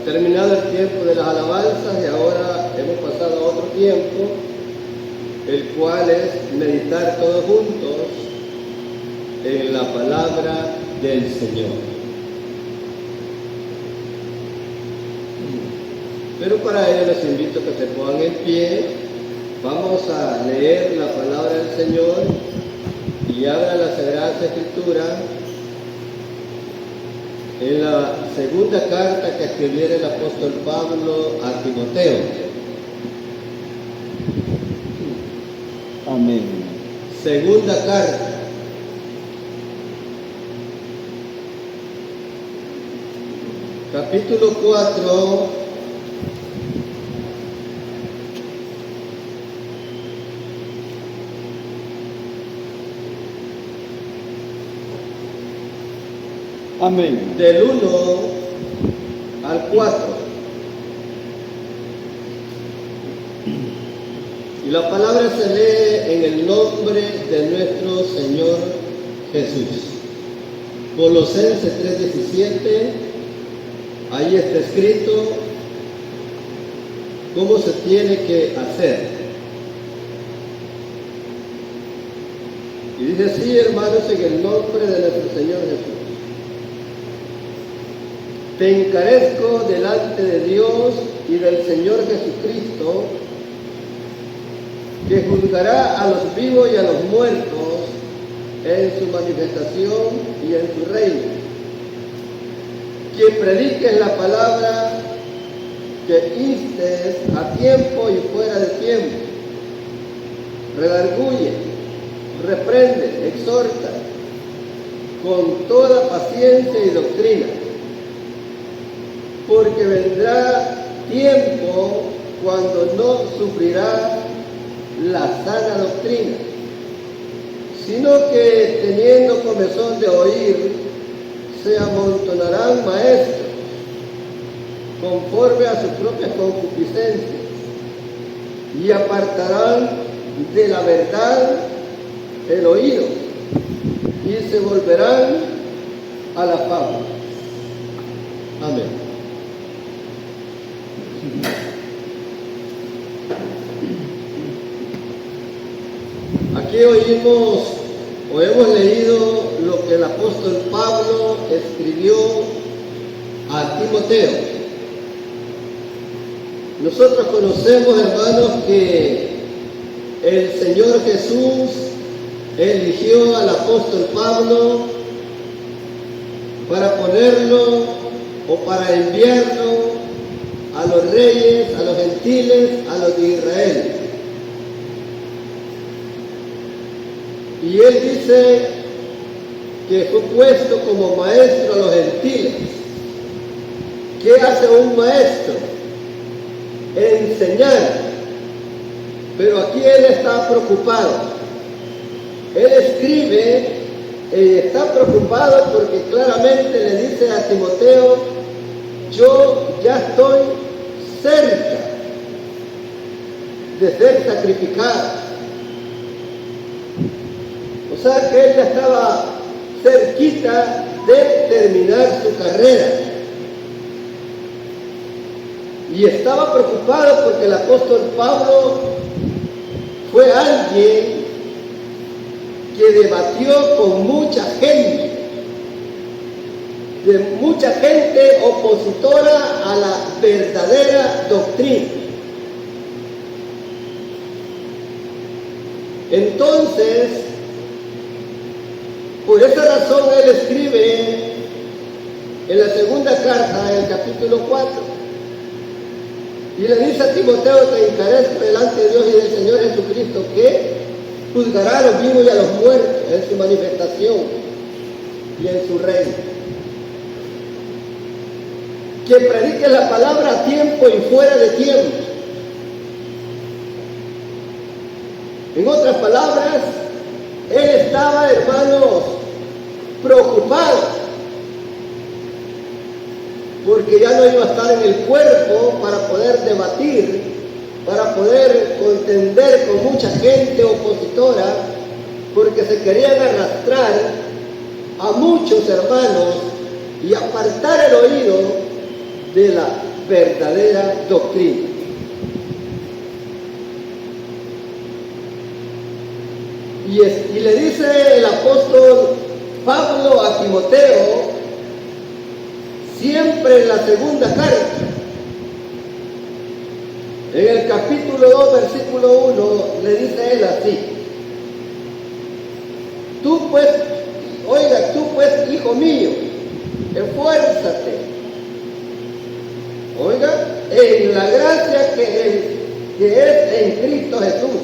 terminado el tiempo de las alabanzas y ahora hemos pasado a otro tiempo, el cual es meditar todos juntos en la palabra del Señor. Pero para ello les invito a que se pongan en pie. Vamos a leer la palabra del Señor y abra la Sagrada Escritura en la segunda carta que escribiera el apóstol Pablo a Timoteo. Amén. Segunda carta. Capítulo 4. Amén. Del 1 al 4. Y la palabra se lee en el nombre de nuestro Señor Jesús. Colosenses 3:17, ahí está escrito cómo se tiene que hacer. Y dice así, hermanos, en el nombre de nuestro Señor Jesús. Te encarezco delante de Dios y del Señor Jesucristo, que juzgará a los vivos y a los muertos en su manifestación y en su reino. Que prediques la palabra, que instes a tiempo y fuera de tiempo, redarguye, reprende, exhorta, con toda paciencia y doctrina. Porque vendrá tiempo cuando no sufrirá la sana doctrina, sino que teniendo comezón de oír, se amontonarán maestros, conforme a sus propias concupiscencias, y apartarán de la verdad el oído, y se volverán a la fábula. Amén. Aquí oímos o hemos leído lo que el apóstol Pablo escribió a Timoteo. Nosotros conocemos, hermanos, que el Señor Jesús eligió al apóstol Pablo para ponerlo o para enviarlo a los reyes, a los gentiles, a los de Israel. Y él dice que fue puesto como maestro a los gentiles. ¿Qué hace un maestro? Enseñar. Pero aquí él está preocupado. Él escribe y está preocupado porque claramente le dice a Timoteo: yo ya estoy cerca de ser sacrificado. O sea que él ya estaba cerquita de terminar su carrera. Y estaba preocupado porque el apóstol Pablo fue alguien que debatió con mucha gente, de mucha gente opositora a la verdadera doctrina. Entonces, por esa razón él escribe en la segunda carta, en el capítulo 4, y le dice a Timoteo: te encarezco delante de Dios y del Señor Jesucristo, que juzgará a los vivos y a los muertos en su manifestación y en su reino. Que predique la palabra a tiempo y fuera de tiempo. En otras palabras, él estaba, hermanos, preocupado, porque ya no iba a estar en el cuerpo para poder debatir, para poder contender con mucha gente opositora, porque se querían arrastrar a muchos hermanos y apartar el oído de la verdadera doctrina. Y le dice el apóstol Pablo a Timoteo, siempre en la segunda carta, en el capítulo 2, versículo 1, le dice él así: tú pues, hijo mío, esfuérzate, en la gracia que es en Cristo Jesús.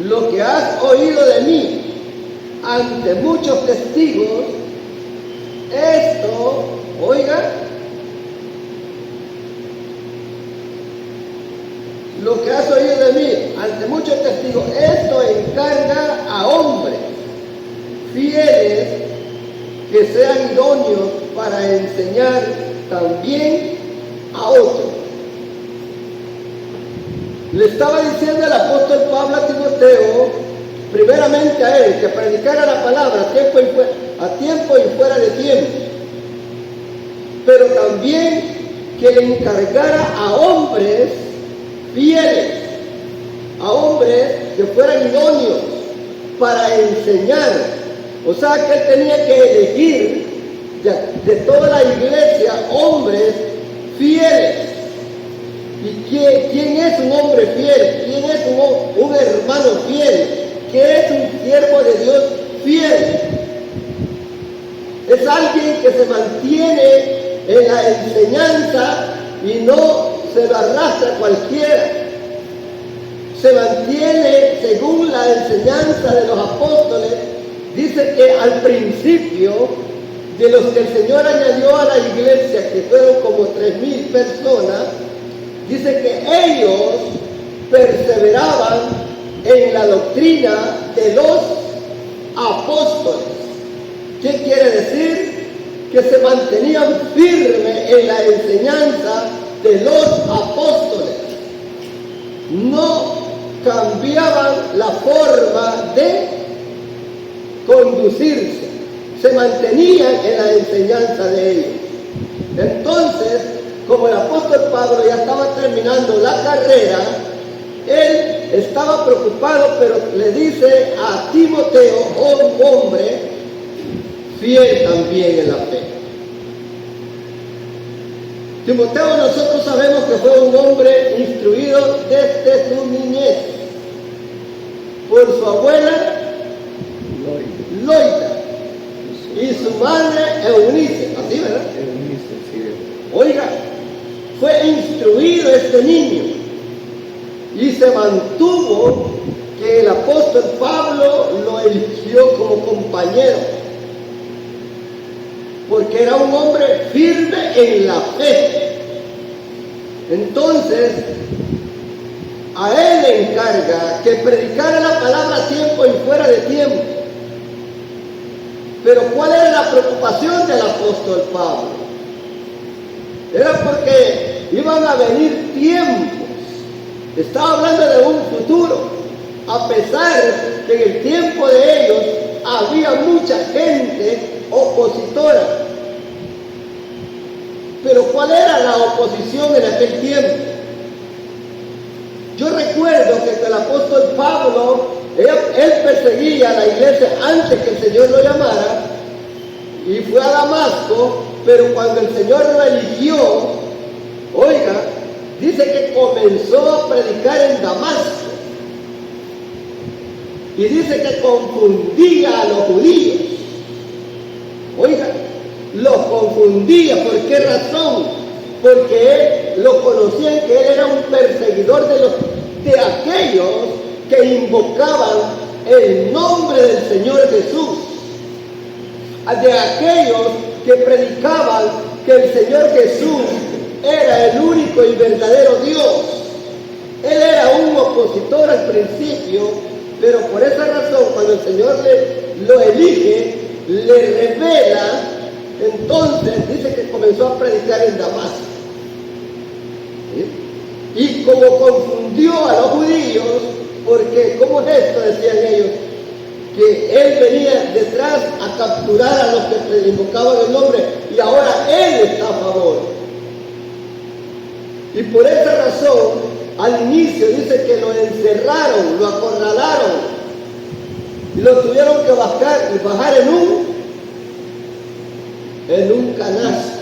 Lo que has oído de mí ante muchos testigos, esto, lo que has oído de mí ante muchos testigos, esto encarga a hombres fieles que sean idóneos para enseñar también a otros. Le estaba diciendo el apóstol Pablo a Timoteo, primeramente a él, que predicara la palabra a tiempo y fuera de tiempo, pero también que le encargara a hombres fieles, a hombres que fueran idóneos para enseñar. O sea que él tenía que elegir de toda la iglesia hombres fieles. ¿Y quién es un hombre fiel? ¿Quién es un hermano fiel? ¿Qué es un siervo de Dios fiel? Es alguien que se mantiene en la enseñanza y no se lo arrastra cualquiera. Se mantiene según la enseñanza de los apóstoles. Dice que al principio, de los que el Señor añadió a la iglesia, que fueron como 3,000 personas, dice que ellos perseveraban en la doctrina de los apóstoles. ¿Qué quiere decir? Que se mantenían firmes en la enseñanza de los apóstoles. No cambiaban la forma de conducirse, se mantenían en la enseñanza de ellos. Entonces, como el apóstol Pablo ya estaba terminando la carrera, él estaba preocupado, pero le dice a Timoteo, un hombre fiel también en la fe. Timoteo, nosotros sabemos que fue un hombre instruido desde su niñez por su abuela Loida y su madre Eunice, así, ¿verdad? Eunice, sí. Oiga, fue instruido este niño y se mantuvo, que el apóstol Pablo lo eligió como compañero, porque era un hombre firme en la fe. Entonces, a él le encarga que predicara la palabra a tiempo y fuera de tiempo. Pero ¿cuál era la preocupación del apóstol Pablo? Era porque iban a venir tiempos. Estaba hablando de un futuro, a pesar que en el tiempo de ellos había mucha gente opositora. Pero ¿cuál era la oposición en aquel tiempo? Yo recuerdo que el apóstol Pablo, él perseguía a la iglesia antes que el Señor lo llamara, y fue a Damasco, pero cuando el Señor lo eligió, oiga, dice que comenzó a predicar en Damasco, y dice que confundía a los judíos. Oiga, los confundía. ¿Por qué razón? Porque él lo conocían, que él era un perseguidor de aquellos que invocaban el nombre del Señor Jesús, de aquellos que predicaban que el Señor Jesús era el único y verdadero Dios. Él era un opositor al principio, pero por esa razón, cuando el Señor lo elige, le revela, entonces dice que comenzó a predicar en Damasco. ¿Sí? Y como confundió a los judíos, porque ¿cómo es esto?, decían ellos, que él venía detrás a capturar a los que invocaban el nombre, y ahora él está a favor. Y por esa razón, al inicio dice que lo encerraron, lo acorralaron y lo tuvieron que bajar en un canasto.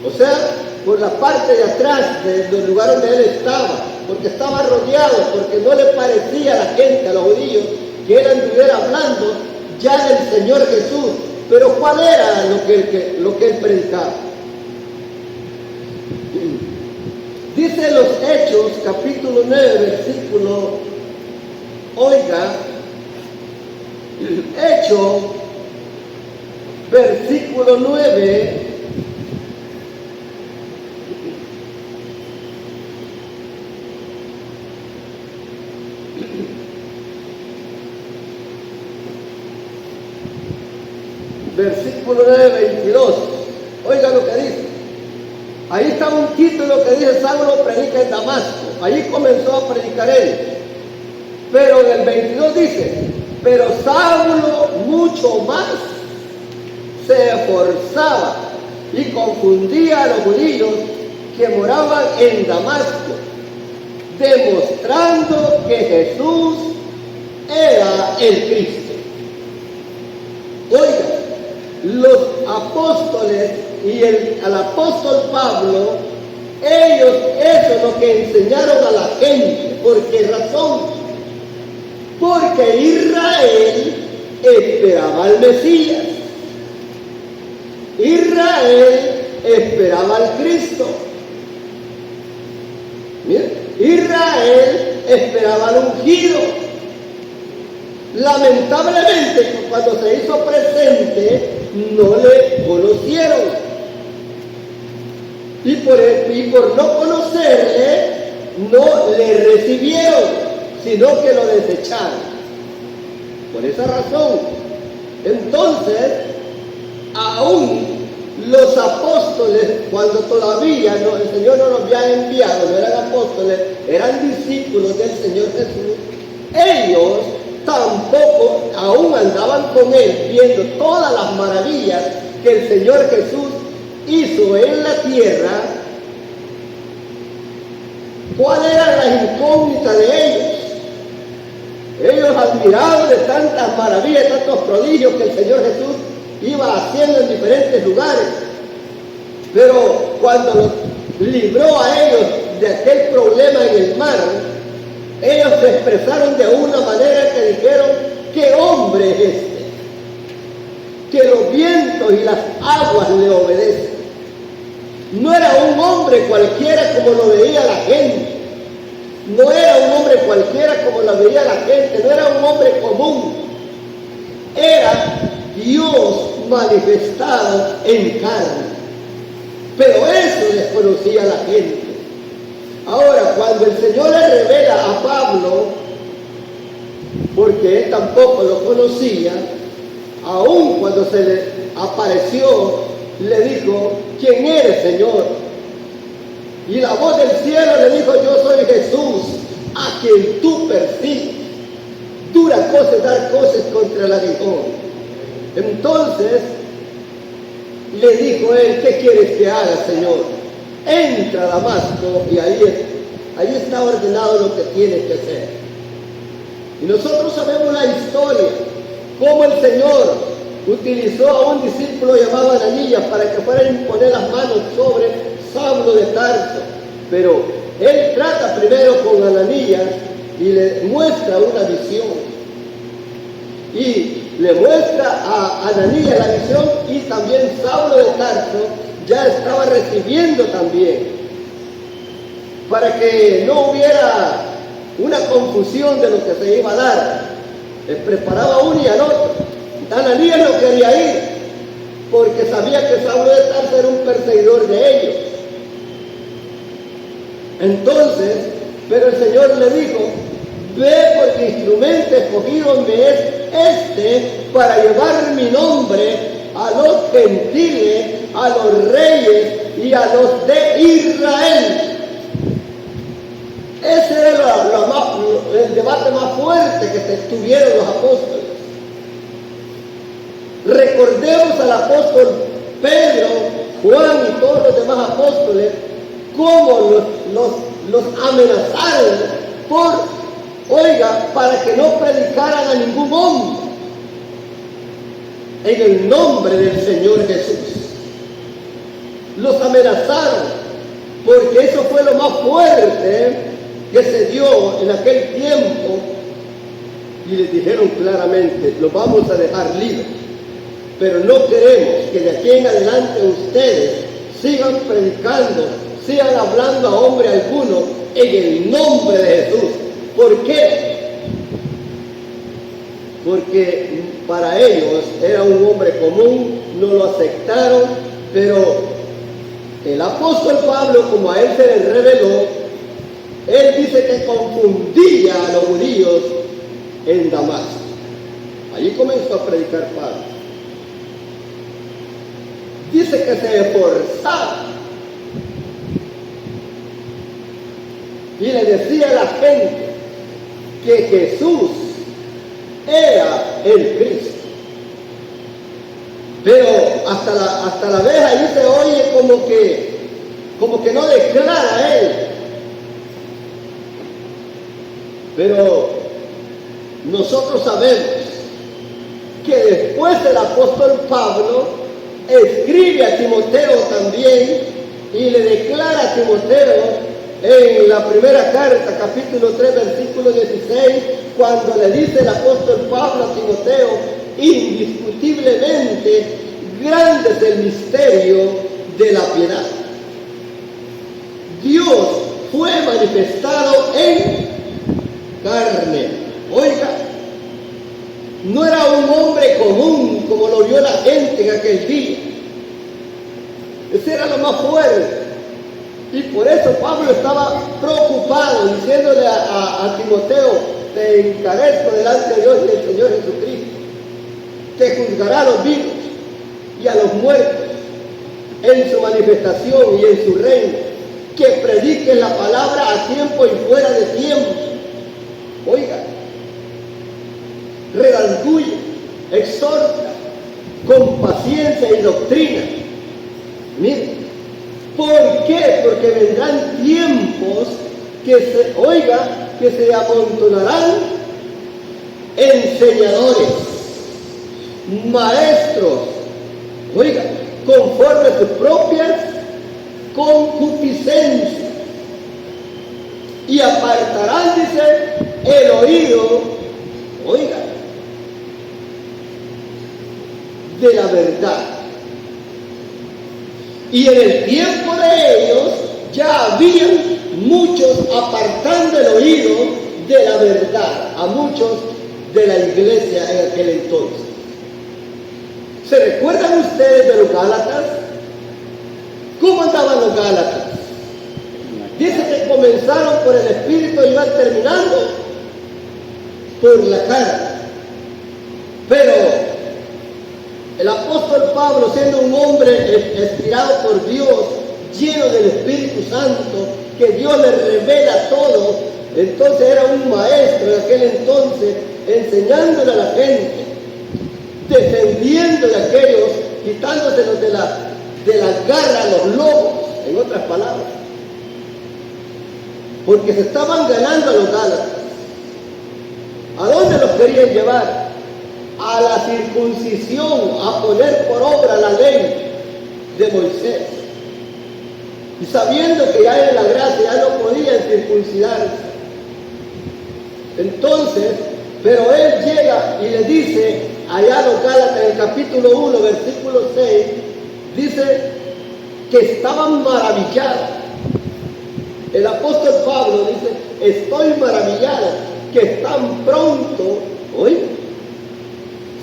O sea, por la parte de atrás del lugar donde él estaba, porque estaba rodeado, porque no le parecía a la gente, a los judíos, que él anduviera hablando ya del Señor Jesús. Pero ¿cuál era lo que él predicaba? Dice los Hechos, capítulo 9, versículo, oiga, Hechos, versículo 9, versículo 9, 22. Oiga lo que dice. Ahí está un título que dice: Saulo predica en Damasco. Ahí comenzó a predicar él. Pero en el 22 dice: pero Saulo mucho más se esforzaba y confundía a los judíos que moraban en Damasco, demostrando que Jesús era el Cristo. Oiga, los apóstoles y al apóstol Pablo, ellos eso es lo que enseñaron a la gente. ¿Por qué razón? Porque Israel esperaba al Mesías. Israel esperaba al Cristo. Miren, Israel esperaba al ungido. Lamentablemente, cuando se hizo presente, no le conocieron. Y por no conocerle, no le recibieron, sino que lo desecharon. Por esa razón, entonces, aún los apóstoles, cuando todavía el Señor no los había enviado, no eran apóstoles, eran discípulos del Señor Jesús, ellos tampoco aún andaban con él, viendo todas las maravillas que el Señor Jesús hizo en la tierra. ¿Cuál era la incógnita de ellos? Ellos admirados de tantas maravillas, tantos prodigios que el Señor Jesús iba haciendo en diferentes lugares. Pero cuando los libró a ellos de aquel problema en el mar, ellos se expresaron de una manera que dijeron: ¿qué hombre es este? Que los vientos y las aguas le obedecen. No era un hombre cualquiera como lo veía la gente. No era un hombre cualquiera como lo veía la gente. No era un hombre común. Era Dios manifestado en carne. Pero eso desconocía la gente. Ahora, cuando el Señor le revela a Pablo, porque él tampoco lo conocía, aún cuando se le apareció, le dijo: ¿quién eres, Señor? Y la voz del cielo le dijo: yo soy Jesús, a quien tú persigues. Dura cosa es dar cosas contra el aguijón. Entonces le dijo él: ¿qué quieres que haga, Señor? Entra a Damasco y ahí está ordenado lo que tienes que hacer. Y nosotros sabemos la historia, cómo el Señor utilizó a un discípulo llamado Ananías para que fuera a imponer las manos sobre Saulo de Tarso. Pero él trata primero con Ananías y le muestra una visión. Y le muestra a Ananías la visión, y también Saulo de Tarso ya estaba recibiendo también, para que no hubiera una confusión de lo que se iba a dar. Les preparaba uno y al otro. Ananías no quería ir, porque sabía que Saulo de Tarso era un perseguidor de ellos. Entonces, pero el Señor le dijo: ve, porque instrumento escogido me es este para llevar mi nombre a los gentiles, a los reyes y a los de Israel. Ese era el debate más fuerte que tuvieron los apóstoles. Recordemos al apóstol Pedro, Juan y todos los demás apóstoles, cómo los amenazaron para que no predicaran a ningún hombre en el nombre del Señor Jesús. Los amenazaron, porque eso fue lo más fuerte que se dio en aquel tiempo, y les dijeron claramente: los vamos a dejar libres, pero no queremos que de aquí en adelante ustedes sigan predicando, sigan hablando a hombre alguno en el nombre de Jesús. ¿Por qué? Porque para ellos era un hombre común, no lo aceptaron, pero el apóstol Pablo, como a él se le reveló, él dice que confundía a los judíos en Damasco. Allí comenzó a predicar Pablo. Dice que se esforzaba y le decía a la gente que Jesús era el Cristo. Pero hasta la vez ahí se oye como que no declara a él. Pero nosotros sabemos que después el apóstol Pablo escribe a Timoteo también y le declara a Timoteo en la primera carta, capítulo 3, versículo 16, cuando le dice el apóstol Pablo a Timoteo: indiscutiblemente grande es el misterio de la piedad. Dios fue manifestado en carne. Oiga, no era un hombre común como lo vio la gente en aquel día. Ese era lo más fuerte. Y por eso Pablo estaba preocupado, diciéndole a Timoteo: te encarezco delante de Dios y del Señor Jesucristo, que juzgará a los vivos y a los muertos en su manifestación y en su reino, que predique la palabra a tiempo y fuera de tiempo. Oiga, redarguye, exhorta con paciencia y doctrina. Mire, ¿por qué? Porque vendrán tiempos que se amontonarán enseñadores, maestros, conforme a sus propias concupiscencias, y apartarán, dice, el oído, de la verdad. Y en el tiempo de ellos ya habían muchos apartando el oído de la verdad, a muchos de la iglesia en aquel entonces. ¿Se recuerdan ustedes de los Gálatas? ¿Cómo andaban los Gálatas? Dice que comenzaron por el Espíritu y iban terminando por la carne. Pero el apóstol Pablo, siendo un hombre inspirado por Dios, lleno del Espíritu Santo, que Dios le revela todo, entonces era un maestro en aquel entonces, enseñándole a la gente, defendiendo de aquellos, quitándoselos de la garra a los lobos, en otras palabras, porque se estaban ganando a los Gálatas. ¿A dónde los querían llevar? A la circuncisión, a poner por obra la ley de Moisés. Y sabiendo que ya en la gracia ya no podían circuncidarse. Entonces, pero él llega y le dice allá a los Gálatas en el capítulo 1, versículo 6, dice que estaban maravillados. El apóstol Pablo dice: estoy maravillado que tan pronto,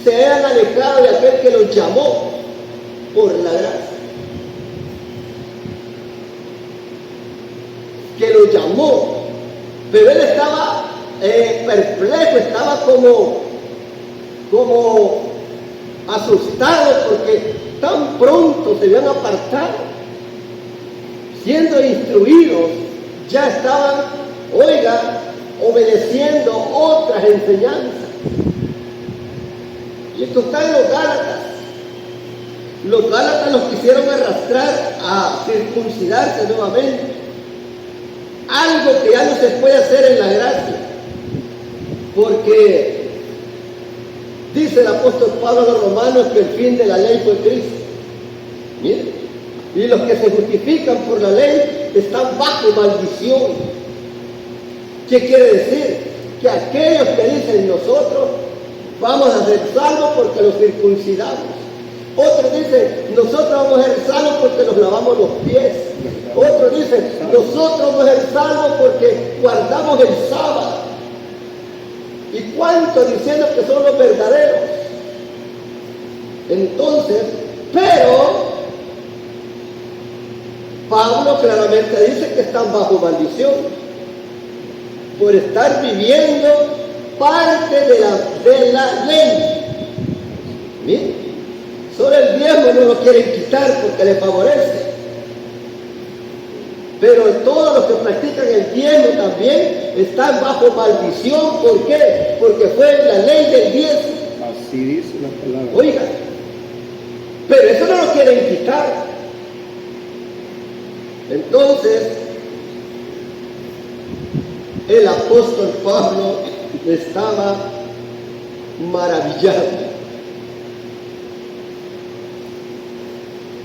se hayan alejado de aquel que los llamó por la gracia. Que los llamó, pero él estaba perplejo, estaba como asustado porque tan pronto se habían apartado, siendo instruidos, ya estaban, obedeciendo otras enseñanzas. Y esto está en los Gálatas. Los gálatas los quisieron arrastrar a circuncidarse nuevamente. Algo que ya no se puede hacer en la gracia. Porque dice el apóstol Pablo a los romanos que el fin de la ley fue Cristo. Miren, y los que se justifican por la ley están bajo maldición. ¿Qué quiere decir? Que aquellos que dicen nosotros vamos a ser salvos porque los circuncidamos. Otros dicen nosotros vamos a ser salvos porque nos lavamos los pies. Otros dicen nosotros vamos a ser salvos porque guardamos el sábado. ¿Y cuántos diciendo que son los verdaderos? Entonces, pero Pablo claramente dice que están bajo maldición por estar viviendo parte de la ley. ¿Bien? Solo el diezmo no lo quieren quitar porque le favorece. Pero todos los que practican el diezmo también están bajo maldición. ¿Por qué? Porque fue la ley del diezmo. Así dice la palabra. Oiga, pero eso no lo quieren quitar. Entonces, el apóstol Pablo estaba maravillado.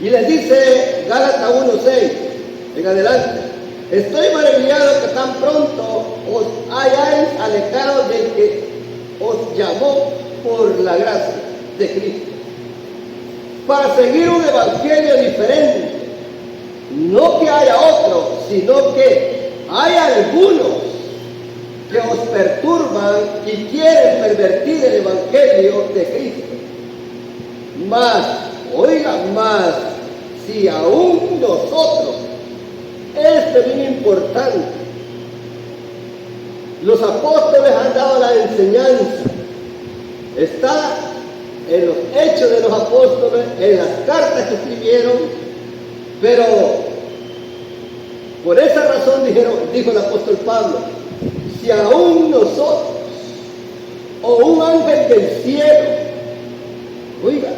Y les dice Gálatas 1:6, en adelante, estoy maravillado que tan pronto os hayáis alejado del que os llamó por la gracia de Cristo, para seguir un evangelio diferente. No que haya otro, sino que hay algunos que os perturban y quieren pervertir el evangelio de Cristo. Mas, oigan más, si aún nosotros, esto es bien importante, los apóstoles han dado la enseñanza, está en los hechos de los apóstoles, en las cartas que escribieron, pero por esa razón dijo el apóstol Pablo, si aún nosotros o un ángel del cielo, oiga,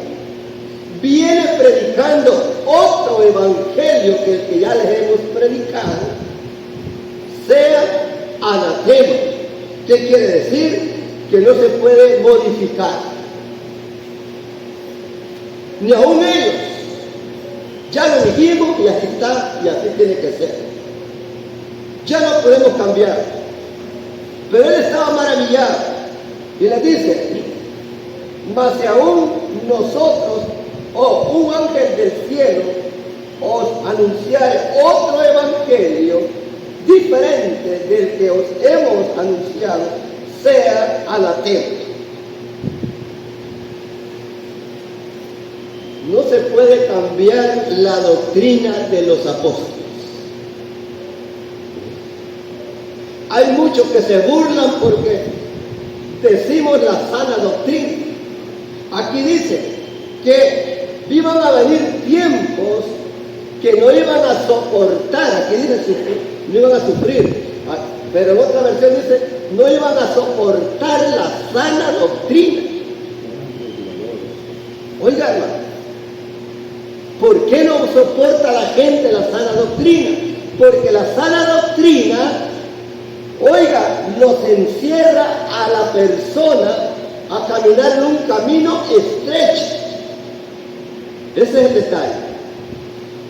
viene predicando otro evangelio que el que ya les hemos predicado, sea anatema. ¿Qué quiere decir? Que no se puede modificar. Ni aún ellos. Ya lo dijimos y así está y así tiene que ser. Ya no podemos cambiar. Pero él estaba maravillado y les dice, mas si aún nosotros o un ángel del cielo os anunciare otro evangelio diferente del que os hemos anunciado, sea anatema. No se puede cambiar la doctrina de los apóstoles. Hay muchos que se burlan porque decimos la sana doctrina. Aquí dice que iban a venir tiempos que no iban a soportar, aquí dice no iban a sufrir, pero en otra versión dice no iban a soportar la sana doctrina. Oiga, hermano, ¿por qué no soporta la gente la sana doctrina? Porque la sana doctrina, oiga, los encierra a la persona a caminar en un camino estrecho. Ese es el detalle.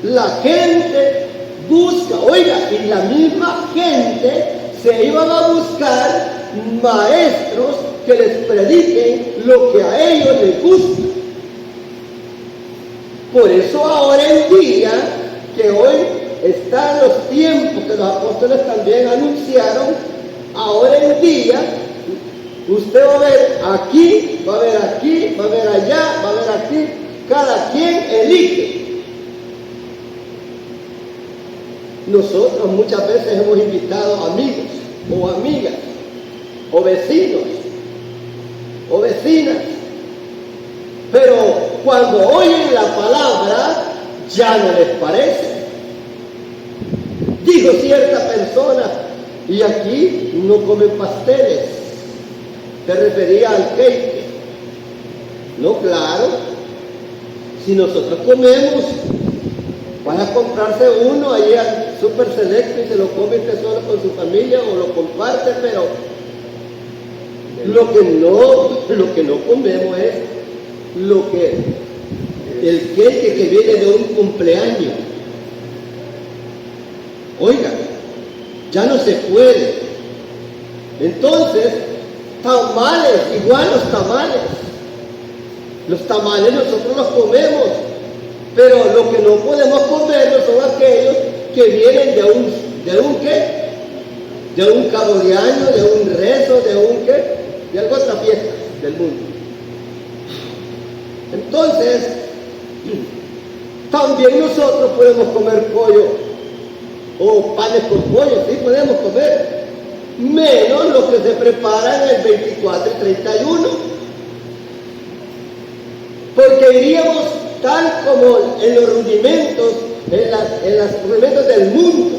La gente busca, oiga, y la misma gente se iban a buscar maestros que les prediquen lo que a ellos les gusta. Por eso ahora en día, que hoy están los tiempos que los apóstoles también anunciaron, ahora en día, usted va a ver aquí, va a ver aquí, va a ver allá, va a ver aquí, cada quien elige. Nosotros muchas veces hemos invitado amigos o amigas, o vecinos, o vecinas, pero cuando oyen la palabra ya no les parece. Dijo cierta persona, y aquí no comen pasteles, se refería al cake. No, claro, Si nosotros comemos, van a comprarse uno ahí al Super Selecto y se lo come usted solo con su familia o lo comparte, pero lo que no comemos es el queque que viene de un cumpleaños. Oiga, ya no se puede. Entonces, tamales, igual los tamales. Los tamales nosotros los comemos, pero lo que no podemos comer son aquellos que vienen de un ¿qué? De un cabo de año, de un rezo, de un ¿qué? De alguna otra fiesta del mundo. Entonces, también nosotros podemos comer pollo o panes con pollo, sí podemos comer, menos los que se preparan el 24 y 31, porque iríamos tal como en los rudimentos, en los rudimentos del mundo.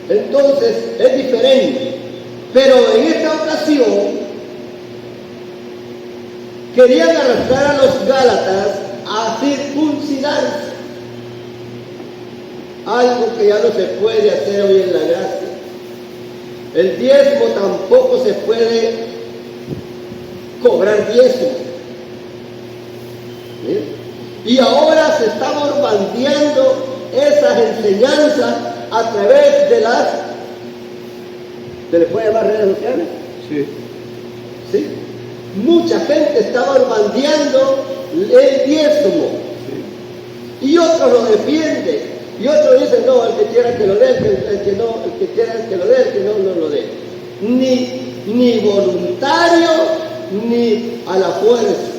Entonces es diferente, pero en esta ocasión querían arrastrar a los gálatas a circuncidarse, algo que ya no se puede hacer hoy en la gracia. El diezmo tampoco se puede cobrar diezmo. ¿Sí? Y ahora se está bombardeando esas enseñanzas a través de las, ¿se le puede llamar redes sociales? Sí. ¿Sí? Mucha gente está bombardeando el diezmo. Sí. Y otros lo defienden. Y otros dicen, no, el que quiera que lo dé, el que no, el que quiera que lo dé, el que no lo dé. Ni voluntario, ni a la fuerza.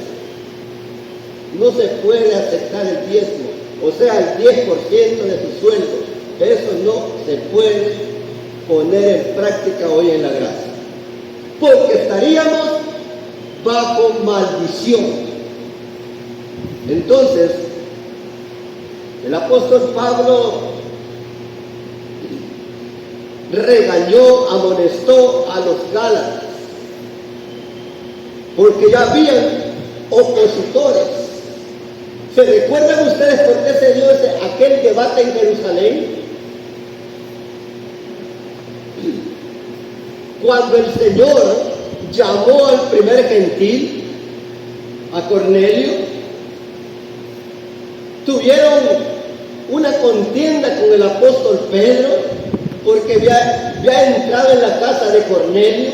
No se puede aceptar el diezmo, o sea, el 10% de tu sueldo. Eso no se puede poner en práctica hoy en la gracia, porque estaríamos bajo maldición. Entonces, el apóstol Pablo regañó, amonestó a los gálatas, porque ya habían opositores. ¿Se recuerdan ustedes por qué se dio aquel debate en Jerusalén? Cuando el Señor llamó al primer gentil, a Cornelio, tuvieron una contienda con el apóstol Pedro, porque había entrado en la casa de Cornelio.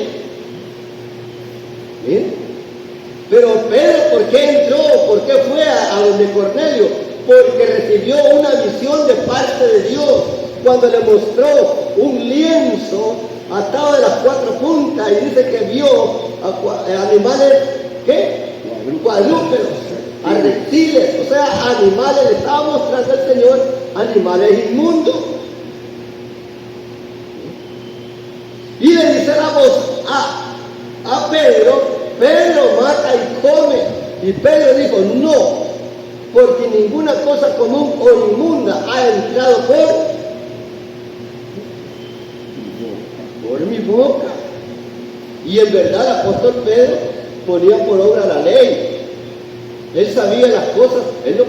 ¿Sí? Pero Pedro, ¿por qué entró? ¿Por qué fue a donde Cornelio? Porque recibió una visión de parte de Dios, cuando le mostró un lienzo atado de las 4 puntas y dice que vio animales, ¿qué? Cuadrúpedos, a reptiles, o sea, animales. Le estaba mostrando al Señor animales inmundos. Y le dice la voz a Pedro: Pedro, mata y come. Y Pedro dijo: no, porque ninguna cosa común o inmunda ha entrado por mi boca. Y en verdad el apóstol Pedro ponía por obra la ley. Él sabía las cosas. Él no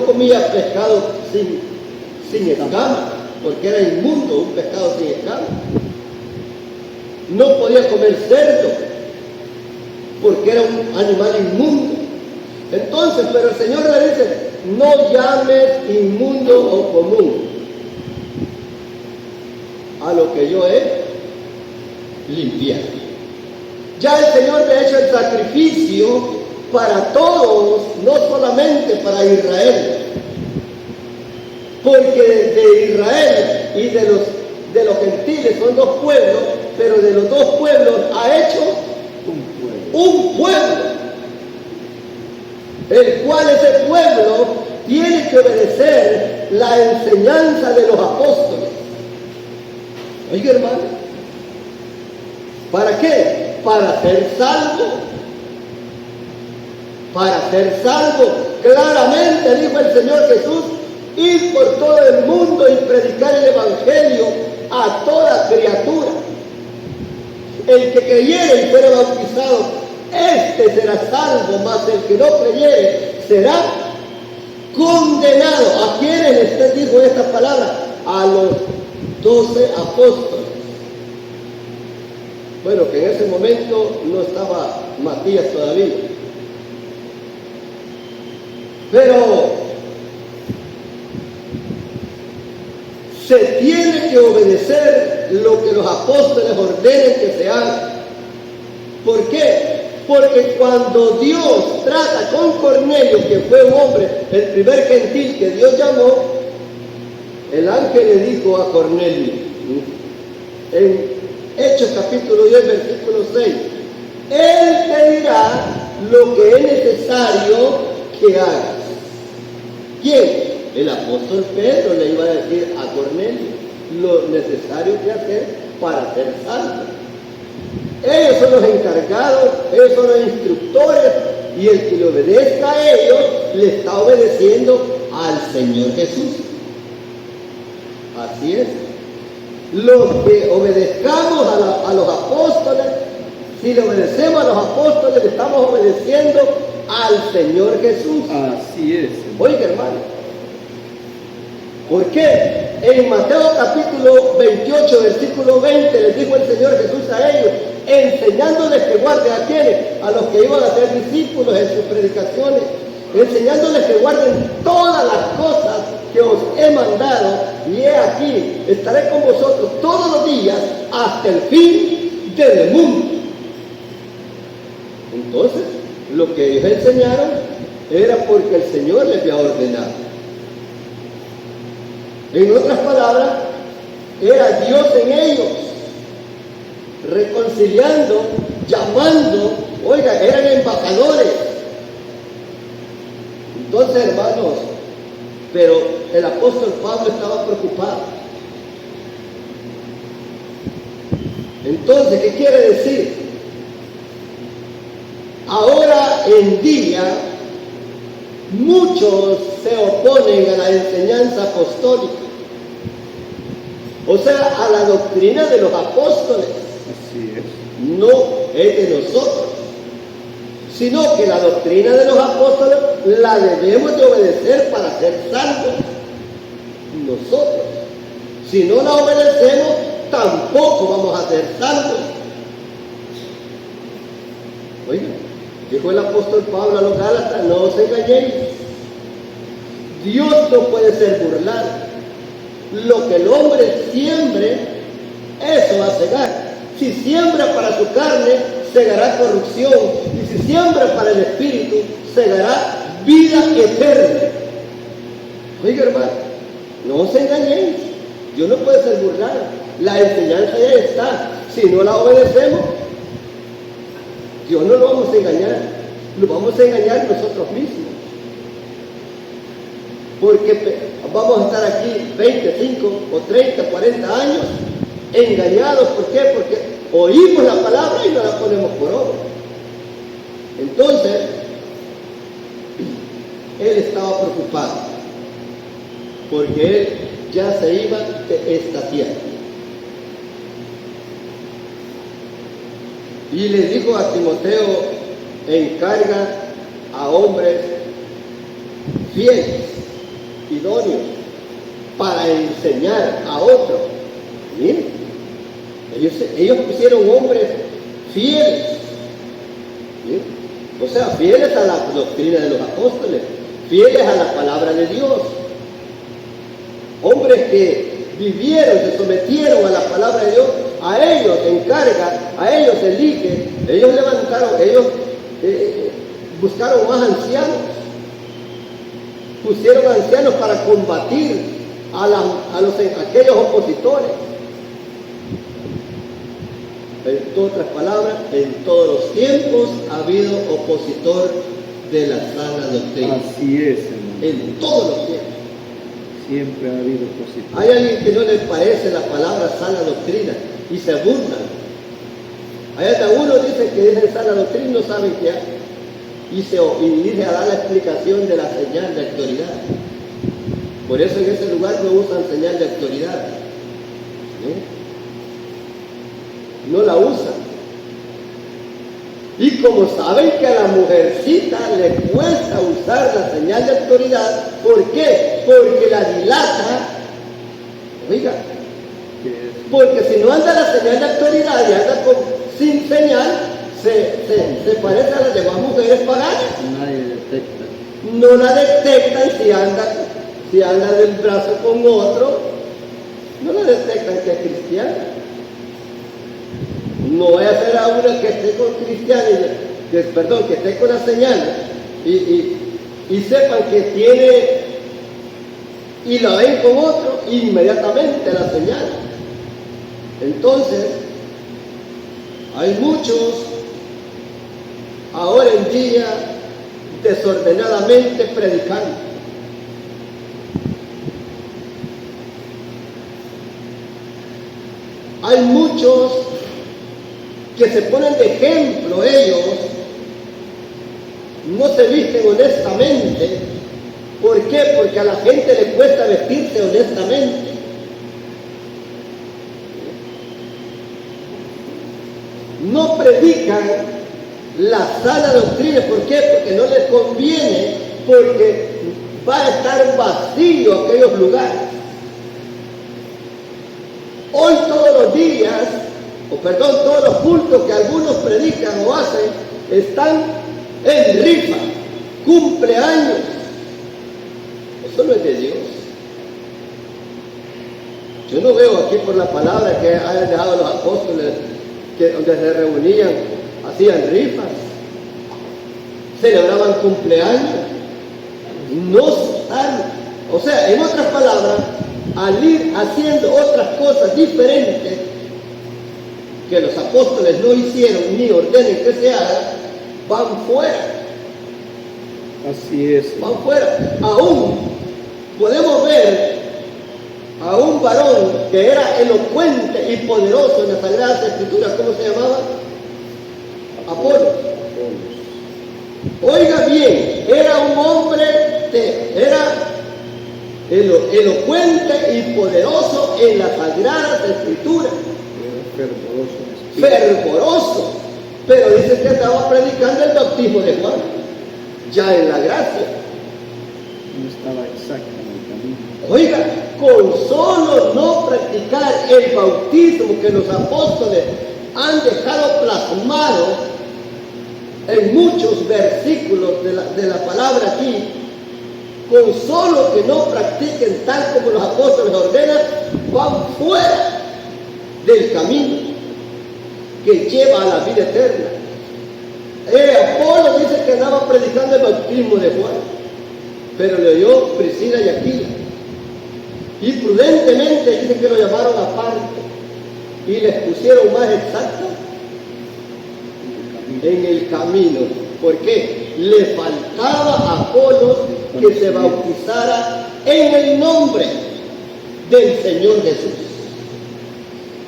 comía pescado sin escama, porque era inmundo un pescado sin escama. No podía comer cerdo, porque era un animal inmundo. Entonces, pero el Señor le dice: no llames inmundo o común a lo que yo he limpiado. Ya el Señor le ha hecho el sacrificio para todos, no solamente para Israel, porque de Israel y de los gentiles son 2 pueblos, pero de los 2 pueblos ha hecho un pueblo, el cual ese pueblo tiene que obedecer la enseñanza de los apóstoles. Oiga, hermano, ¿para qué? Para ser salvo. Para ser salvo. Claramente dijo el Señor Jesús: ir por todo el mundo y predicar el evangelio a toda criatura. El que creyere y fuera bautizado este será salvo, mas el que no creyere será condenado. ¿A quiénes usted dijo esta palabra? A los 12 apóstoles. Bueno, que en ese momento no estaba Matías todavía. Pero se tiene que obedecer lo que los apóstoles ordenen que se haga. ¿Por qué? Porque cuando Dios trata con Cornelio, que fue un hombre, el primer gentil que Dios llamó, el ángel le dijo a Cornelio, en Hechos capítulo 10, versículo 6, Él te dirá lo que es necesario que hagas. ¿Quién? El apóstol Pedro le iba a decir a Cornelio lo necesario que hacer para ser salvo. Ellos son los encargados, ellos son los instructores, y el que le obedezca a ellos le está obedeciendo al Señor Jesús. Así es. Los que obedezcamos a los apóstoles, si le obedecemos a los apóstoles, le estamos obedeciendo al Señor Jesús. Así es. Oiga, hermano, ¿por qué? En Mateo capítulo 28, versículo 20, les dijo el Señor Jesús a ellos, enseñándoles que guarden a quienes, a los que iban a ser discípulos en sus predicaciones, enseñándoles que guarden todas las cosas que os he mandado, y he aquí, estaré con vosotros todos los días hasta el fin del mundo. Entonces, lo que ellos enseñaron era porque el Señor les había ordenado. En otras palabras, era Dios en ellos, reconciliando, llamando, oiga, eran embajadores. Entonces, hermanos, pero el apóstol Pablo estaba preocupado. Entonces, ¿qué quiere decir? Ahora en día, muchos se oponen a la enseñanza apostólica, o sea, a la doctrina de los apóstoles. Así es. No es de nosotros, sino que la doctrina de los apóstoles la debemos de obedecer para ser salvos nosotros. Si no la obedecemos, tampoco vamos a ser salvos. Oiga, dijo el apóstol Pablo a los Gálatas, no os engañéis. Dios no puede ser burlado. Lo que el hombre siembre, eso va a segar. Si siembra para su carne, segará corrupción. Y si siembra para el espíritu, segará vida eterna. Oiga, hermano, no os engañéis. Dios no puede ser burlado. La enseñanza ya está. Si no la obedecemos, Dios no lo vamos a engañar. Lo vamos a engañar nosotros mismos. Porque vamos a estar aquí 25 o 30, 40 años engañados. ¿Por qué? Porque oímos la palabra y no la ponemos por obra. Entonces, él estaba preocupado, porque él ya se iba de esta tierra. Y le dijo a Timoteo, encarga a hombres fieles, idóneos, para enseñar a otros. Miren, ellos pusieron hombres fieles, ¿sí? O sea, fieles a la doctrina de los apóstoles, fieles a la palabra de Dios, hombres que vivieron, se sometieron a la palabra de Dios. A ellos encarga, a ellos elige, ellos levantaron, ellos buscaron más ancianos, pusieron ancianos para combatir a aquellos opositores. En otras palabras, en todos los tiempos ha habido opositor de la sana doctrina. Así es, hermano. En todos los tiempos. Siempre ha habido opositor. Hay alguien que no le parece la palabra sana doctrina y se burlan. Hay hasta uno dice que dice sana doctrina y no saben qué hay. Y dice a dar la explicación de la señal de autoridad. Por eso en ese lugar no usan señal de autoridad. No la usan. Y como saben que a la mujercita le cuesta usar la señal de autoridad, ¿por qué? Porque la dilata. Oiga, porque si no anda la señal de autoridad y anda sin señal, se parece a las demás mujeres paganas. Nadie detecta. No la detectan si anda del brazo con otro, no la detectan que es cristiana. No vaya a ser a una que esté con cristiana, que esté con la señal y sepan que tiene y la ven con otro, inmediatamente la señal. Entonces, hay muchos ahora en día desordenadamente predicando. Hay muchos que se ponen de ejemplo, ellos no se visten honestamente. ¿Por qué? Porque a la gente le cuesta vestirse honestamente. No predican la sana doctrina. ¿Por qué? Porque no les conviene, porque va a estar vacío aquellos lugares. Hoy todos los días, todos los cultos que algunos predican o hacen, están en rifa, cumpleaños. Eso no es de Dios. Yo no veo aquí por la palabra que hayan dejado los apóstoles, que donde se reunían, hacían rifas, celebraban cumpleaños. No están, o sea, en otras palabras, al ir haciendo otras cosas diferentes que los apóstoles no hicieron ni ordenen que se haga, van fuera. Así es. Van fuera. Aún podemos ver a un varón que era elocuente y poderoso en las Sagradas Escrituras. ¿Cómo se llamaba? Apolo. Oiga bien, era un hombre era elocuente y poderoso en las Sagradas Escrituras. Fervoroso. Pero dice que estaba predicando el bautismo de Juan, ya en la gracia. No estaba exacto en el camino. Oiga, con solo no practicar el bautismo que los apóstoles han dejado plasmado en muchos versículos de la palabra aquí, con solo que no practiquen tal como los apóstoles ordenan, van fuera del camino que lleva a la vida eterna. Apolo dice que andaba predicando el bautismo de Juan, pero le oyó Priscila y Aquila, y prudentemente dice que lo llamaron aparte y les pusieron más exacto en el camino. ¿Por qué? Le faltaba a Apolo que se bautizara en el nombre del Señor Jesús.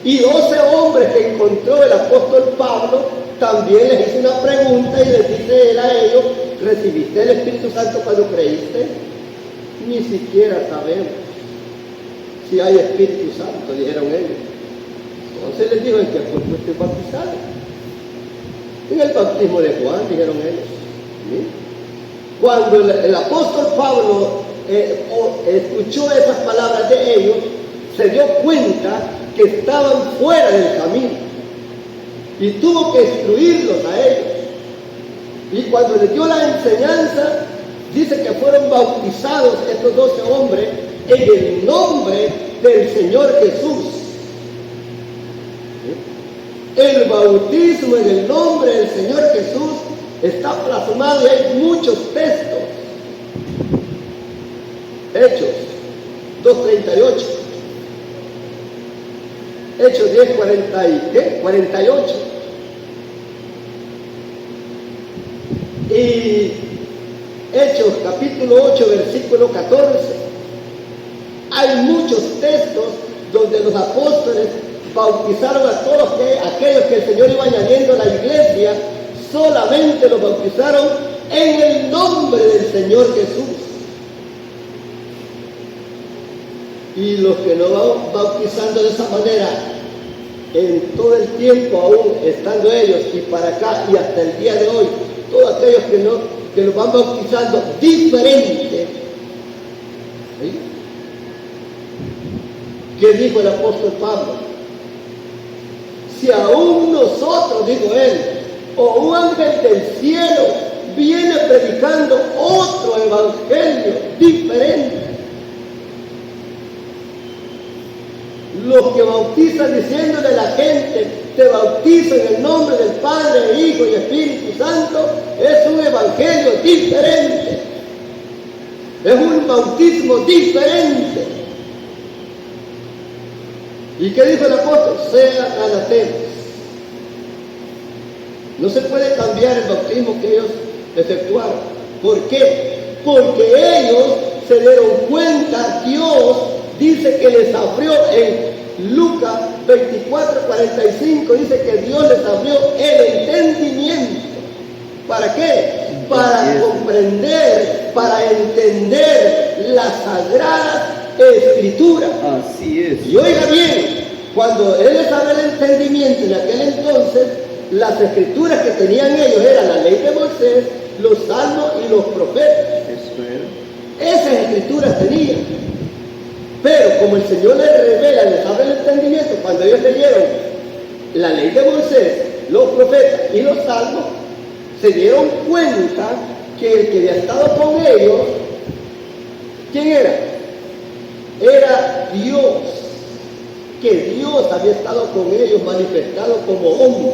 Y 12 hombres que encontró el apóstol Pablo también les hizo una pregunta y les dice él a ellos: ¿recibiste el Espíritu Santo cuando creíste? Ni siquiera sabemos si hay Espíritu Santo, dijeron ellos. Entonces les dijo: ¿en qué fuiste bautizado? En el bautismo de Juan, dijeron ellos. ¿Sí? Cuando el apóstol Pablo escuchó esas palabras de ellos, se dio cuenta que estaban fuera del camino y tuvo que instruirlos a ellos. Y cuando les dio la enseñanza, dice que fueron bautizados estos 12 hombres en el nombre del Señor Jesús. El bautismo en el nombre del Señor Jesús está plasmado y hay muchos textos. Hechos 2:38. Hechos 10:48. Y Hechos capítulo 8, versículo 14. Hay muchos textos donde los apóstoles bautizaron a todos aquellos que el Señor iba añadiendo a la iglesia, solamente los bautizaron en el nombre del Señor Jesús. Y los que no van bautizando de esa manera, en todo el tiempo aún estando ellos y para acá y hasta el día de hoy, todos aquellos que los van bautizando diferente. ¿Sí? ¿Qué dijo el apóstol Pablo? Si aún nosotros, dijo él, o un ángel del cielo viene predicando otro evangelio diferente, los que bautizan diciéndole a la gente, te bautizo en el nombre del Padre, Hijo y Espíritu Santo, es un evangelio diferente, es un bautismo diferente. ¿Y qué dijo el apóstol? Sean anatemas. No se puede cambiar el bautismo que ellos efectuaron. ¿Por qué? Porque ellos se dieron cuenta, Dios dice que les abrió en Lucas 24:45, dice que Dios les abrió el entendimiento. ¿Para qué? Para comprender, para entender las sagradas Escrituras. Así es. Y oiga bien, cuando Él les abrió el entendimiento en aquel entonces, las escrituras que tenían ellos eran la ley de Moisés, los salmos y los profetas. Eso era. Esas escrituras tenían. Pero como el Señor les revela, les abre el entendimiento, cuando ellos leyeron la ley de Moisés, los profetas y los salmos, se dieron cuenta que el que había estado con ellos, ¿quién era? Era Dios. Que Dios había estado con ellos manifestado como hombre.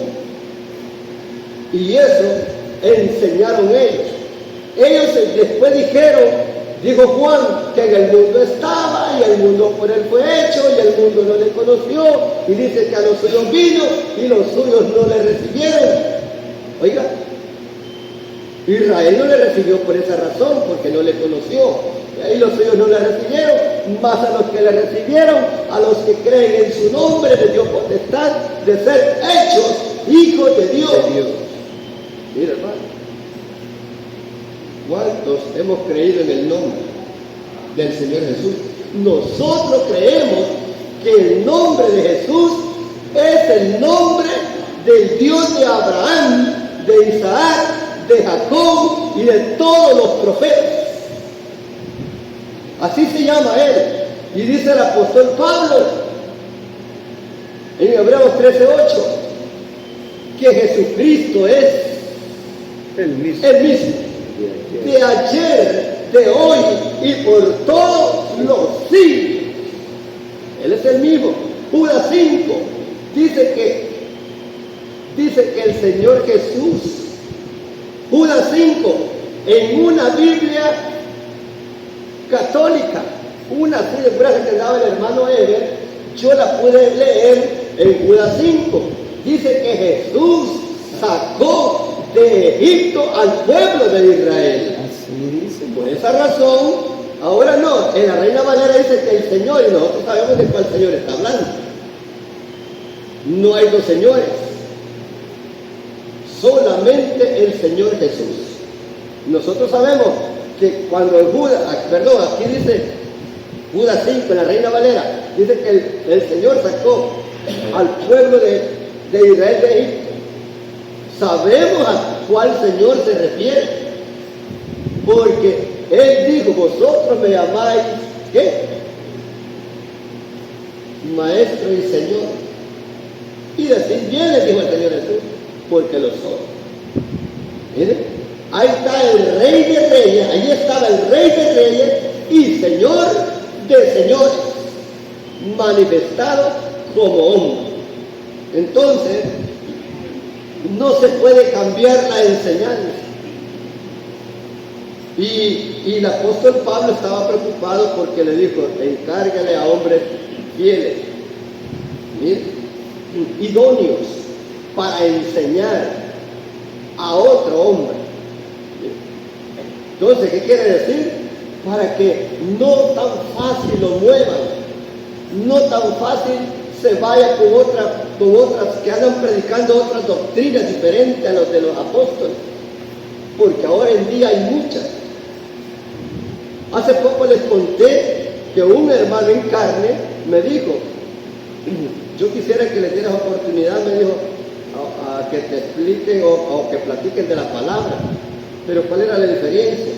Y eso enseñaron ellos. Ellos después dijeron, dijo Juan, que en el mundo estaba y el mundo por él fue hecho y el mundo no le conoció. Y dice que a los suyos vino y los suyos no le recibieron. Oiga, Israel no le recibió por esa razón, porque no le conoció. Y los suyos no le recibieron, más a los que le recibieron, a los que creen en su nombre, les dio potestad de ser hechos hijos de Dios. Mira, hermano, ¿cuántos hemos creído en el nombre del Señor Jesús? Nosotros creemos que el nombre de Jesús es el nombre del Dios de Abraham, de Isaac, de Jacob y de todos los profetas. Así se llama Él. Y dice el apóstol Pablo en Hebreos 13:8 que Jesucristo es El mismo. de ayer, de hoy y por todos los siglos. Él es el mismo. Judas 5 dice que el Señor Jesús, Judas 5, en una Biblia católica, una así de frase que daba el hermano Eber, yo la pude leer en Judas 5. Dice que Jesús sacó de Egipto al pueblo de Israel. Así dice. Por esa razón, ahora no, en la Reina Valera dice que el Señor, y nosotros sabemos de cuál Señor está hablando. No hay dos señores, solamente el Señor Jesús. Nosotros sabemos que cuando aquí dice Judas 5 en la Reina Valera, dice que el Señor sacó al pueblo de Israel de Egipto. Sabemos a cuál Señor se refiere, porque Él dijo, vosotros me llamáis, ¿qué? Maestro y Señor. Y decir bien, le dijo el Señor Jesús, porque lo soy. Miren, ahí está el Rey de Reyes, ahí estaba el Rey de Reyes y Señor de Señores, manifestado como hombre. Entonces, no se puede cambiar la enseñanza. Y el apóstol Pablo estaba preocupado porque le dijo, encárgale a hombres fieles, idóneos para enseñar a otro hombre. Entonces, ¿qué quiere decir? Para que no tan fácil lo muevan, no tan fácil se vaya con otras que andan predicando otras doctrinas diferentes a los de los apóstoles, porque ahora en día hay muchas. Hace poco les conté que un hermano en carne me dijo, yo quisiera que les dieras oportunidad, me dijo, a que te expliquen o que platiquen de la palabra. Pero ¿cuál era la diferencia?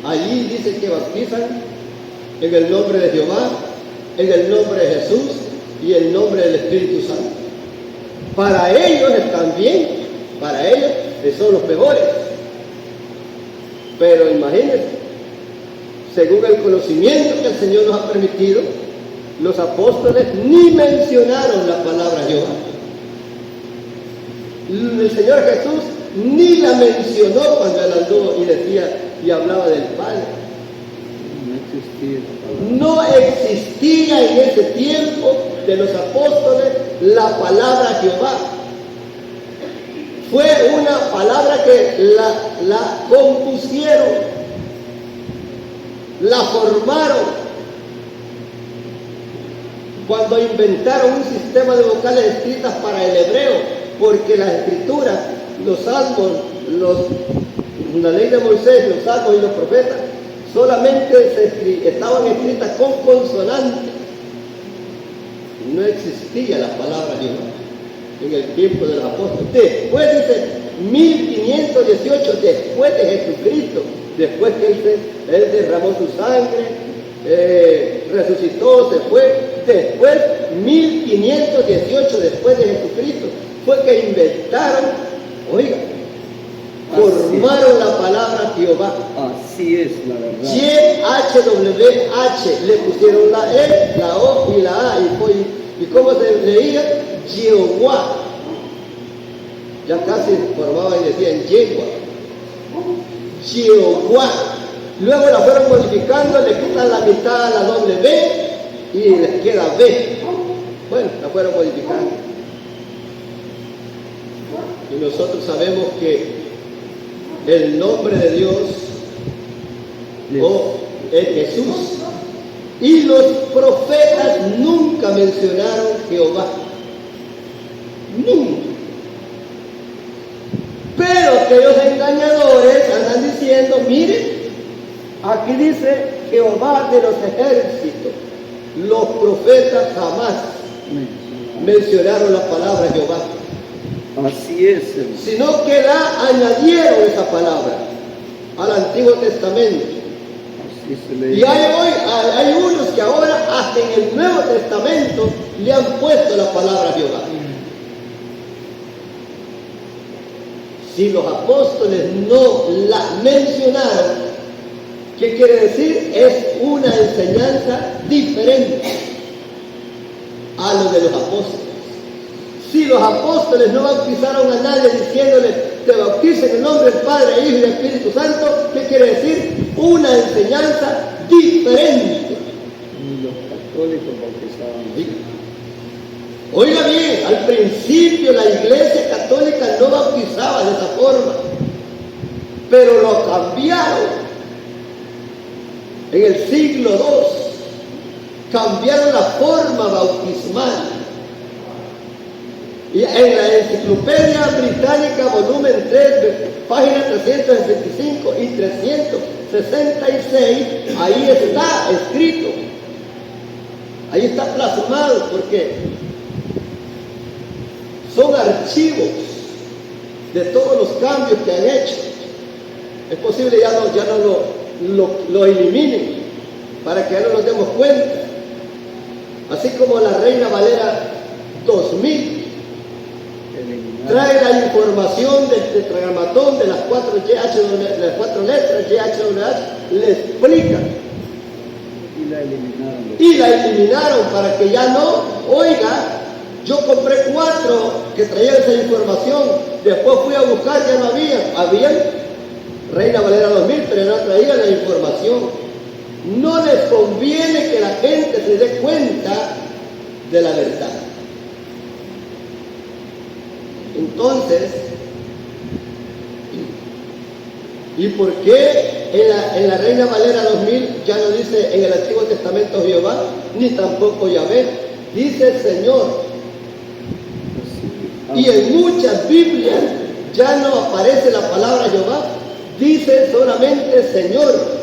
Allí dice que bautizan en el nombre de Jehová, en el nombre de Jesús y en el nombre del Espíritu Santo. Para ellos están bien, para ellos son los mejores. Pero imagínense, según el conocimiento que el Señor nos ha permitido, los apóstoles ni mencionaron la palabra Jehová. El Señor Jesús ni la mencionó cuando él anduvo y decía y hablaba del Padre. No existía en ese tiempo de los apóstoles la palabra Jehová. Fue una palabra que la compusieron, la formaron cuando inventaron un sistema de vocales escritas para el hebreo, porque las escrituras, los salmos, la ley de Moisés, los salmos y los profetas solamente estaban escritas con consonantes. No existía la palabra Jehová en el tiempo de los apóstoles. Después dice 1518, después de Jesucristo, después que él derramó su sangre, resucitó, se fue. Después, 1518, después de Jesucristo, fue que inventaron, oiga, formaron la palabra Jehová. Así es la verdad. YHWH, le pusieron la E, la O y la A, y cómo se leía, Jehová. Ya casi formaban y decían Yehua. Jehová. Luego la fueron modificando, le quitan la mitad a la doble B y les queda B. Bueno, la fueron modificando. Y nosotros sabemos que el nombre de Dios es Jesús. Y los profetas nunca mencionaron Jehová. Nunca. Pero aquellos engañadores andan diciendo, miren, aquí dice Jehová de los ejércitos. Los profetas jamás mencionaron la palabra Jehová. Así es, sino que la añadieron esa palabra al Antiguo Testamento. Así se lee. Y hay unos que ahora hasta en el Nuevo Testamento le han puesto la palabra Jehová. Si los apóstoles no la mencionaron, ¿qué quiere decir? Es una enseñanza diferente a lo de los apóstoles. Si los apóstoles no bautizaron a nadie diciéndole te bautizo en el nombre del Padre, Hijo y del Espíritu Santo, ¿qué quiere decir? Una enseñanza diferente. Ni los católicos bautizaban. Oiga bien, al principio la Iglesia Católica no bautizaba de esa forma, pero lo cambiaron. En el siglo II cambiaron la forma bautismal. Y en la Enciclopedia Británica, volumen 3, páginas 365 y 366, ahí está escrito, ahí está plasmado, porque son archivos de todos los cambios que han hecho. Es posible ya no lo eliminen, para que ya no nos demos cuenta. Así como la Reina Valera 2000 trae la información del tetragramatón de las 4 letras YHWH, le explica. Y la eliminaron para que ya no, oiga, yo compré 4 que traían esa información, después fui a buscar, ya no habían Reina Valera 2000, pero no traían la información. No les conviene que la gente se dé cuenta de la verdad. Entonces, ¿y por qué en la Reina Valera 2000 ya no dice en el Antiguo Testamento Jehová, ni tampoco Yahvé? Dice Señor. Y en muchas Biblias ya no aparece la palabra Jehová, dice solamente Señor.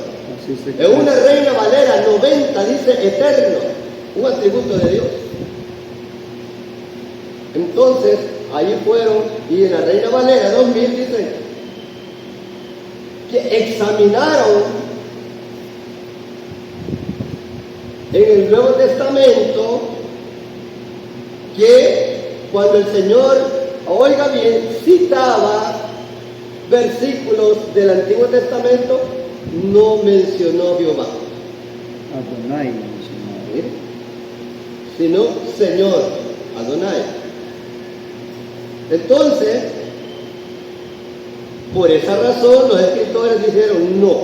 En una Reina Valera 90 dice eterno. un atributo de Dios. Entonces, ahí fueron, y en la Reina Valera 2000 dice que examinaron en el Nuevo Testamento que cuando el Señor, oiga bien, citaba versículos del Antiguo Testamento, no mencionó Jehová, Adonai mencionado. sino Señor, Adonai. Entonces, por esa razón los escritores dijeron, no,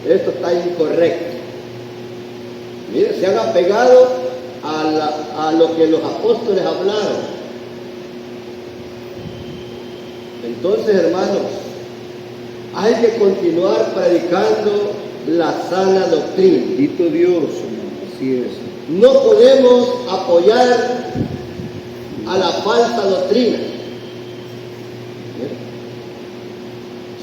esto está incorrecto. Mire, se han apegado a lo que los apóstoles hablaron. Entonces, hermanos, hay que continuar predicando la sana doctrina. Bendito Dios, hermano, así es. No podemos apoyar a la falsa doctrina.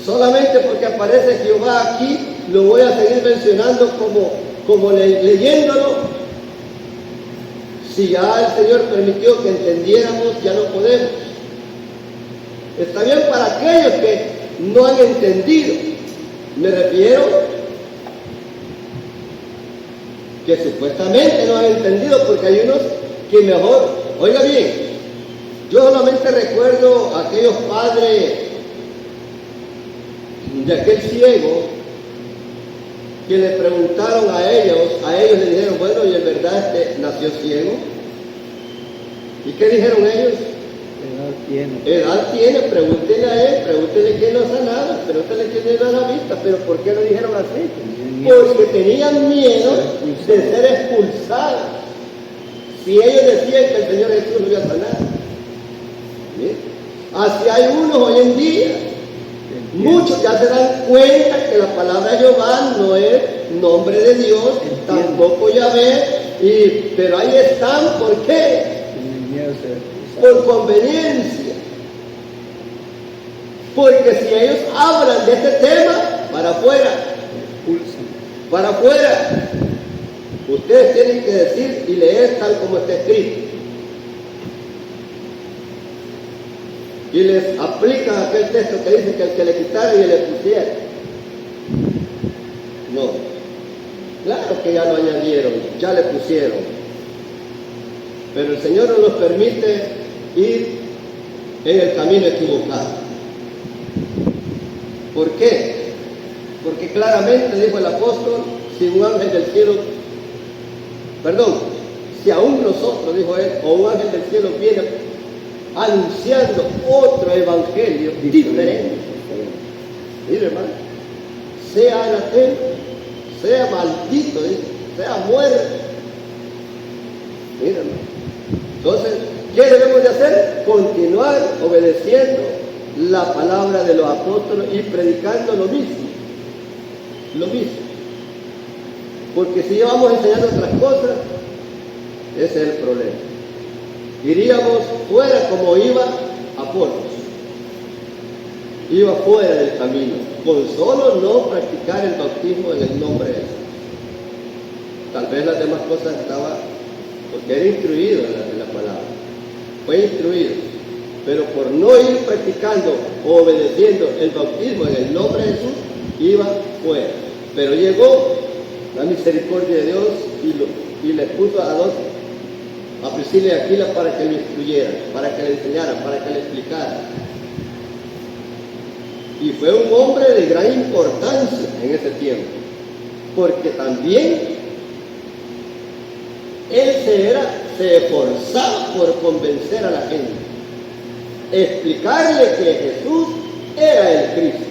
Solamente porque aparece Jehová aquí, lo voy a seguir mencionando como leyéndolo. Si ya el Señor permitió que entendiéramos, ya no podemos. Está bien para aquellos que no han entendido. Me refiero que supuestamente no han entendido, porque hay unos que mejor, oiga bien, yo solamente recuerdo a aquellos padres de aquel ciego que le preguntaron a ellos le dijeron, bueno, y en verdad nació ciego. ¿Y qué dijeron ellos? Edad tiene, pregúntele a él, pregúntele quién lo ha sanado, pregúntele quién le da la vista, pero ¿por qué lo dijeron así? Porque tenían miedo de ser expulsados. Si ellos decían que el Señor Jesús lo iba a sanar. ¿Sí? Así hay unos hoy en día. Muchos ya se dan cuenta que la palabra de Jehová no es nombre de Dios, tampoco Yahvé, pero ahí están, ¿por qué? Por conveniencia. Porque si ellos hablan de este tema, para afuera, para afuera, ustedes tienen que decir y leer tal como está escrito. Y les aplican aquel texto que dice que el que le quitara y le pusiera. No. Claro que ya lo añadieron, ya le pusieron. Pero el Señor no nos permite ir en el camino equivocado. ¿Por qué? Porque claramente dijo el apóstol, si un ángel del cielo, si aún nosotros, dijo él, o un ángel del cielo viene anunciando otro evangelio diferente. Mire, hermano, sea anatema, sea maldito, sea muerto. Mire, hermano. Entonces, ¿qué debemos de hacer? Continuar obedeciendo la palabra de los apóstoles y predicando lo mismo. Lo mismo. Porque si vamos enseñando otras cosas, ese es el problema. Iríamos fuera como iba Apolos. Iba fuera del camino, con solo no practicar el bautismo en el nombre de Jesús. Tal vez las demás cosas estaba, porque era instruido en la palabra, fue instruido, pero por no ir practicando o obedeciendo el bautismo en el nombre de Jesús, iba fuera. Pero llegó la misericordia de Dios y le puso a dos, a Priscila y Aquila, para que le instruyeran, para que le enseñaran, para que le explicaran. Y fue un hombre de gran importancia en ese tiempo, porque también él se esforzaba por convencer a la gente, explicarle que Jesús era el Cristo,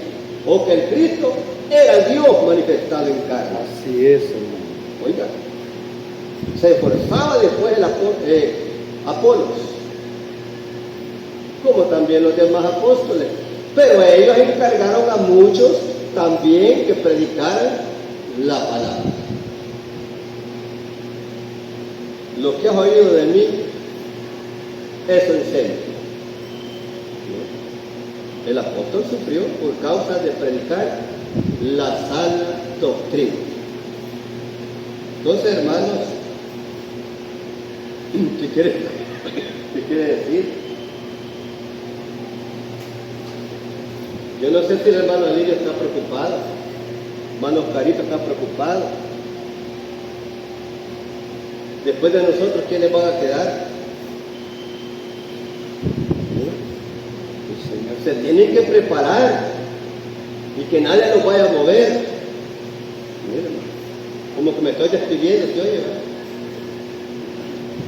o que el Cristo era Dios manifestado en carne. Así es, hermano. Oiga, se esforzaba después el Apolos, como también los demás apóstoles, pero ellos encargaron a muchos también que predicaran la palabra. Lo que has oído de mí, eso enseña. El apóstol sufrió por causa de predicar la sana doctrina. Entonces, hermanos, ¿Qué quiere decir? Yo no sé si el hermano Alirio está preocupado, hermano Oscarito está preocupado. Después de nosotros, ¿quiénes van a quedar? El Señor se tiene que preparar y que nadie los vaya a mover. Mira, como que me estoy despidiendo, ¿se oye? ¿Verdad?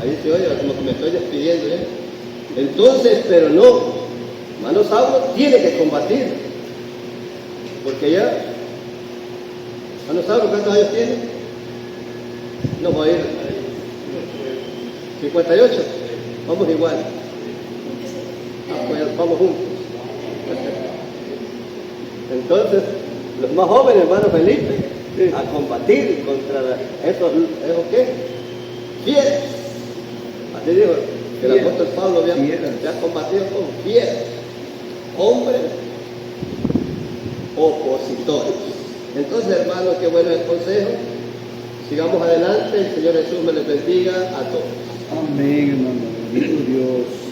Ahí se oye, como que me estoy despidiendo, ¿eh? Entonces, pero no, hermano Saulo tiene que combatir, porque ya, hermano Saulo, ¿cuántos años tiene? No voy a ir, 58, vamos igual, pues vamos juntos. Entonces, los más jóvenes, hermano Felipe, a combatir contra esos ¿qué? Fieras. Así dijo que el apóstol Pablo había combatido con fieras, hombres opositores. Entonces, hermanos, qué bueno el consejo. Sigamos adelante. El Señor Jesús me les bendiga a todos. Amén, hermano. Bendito Dios.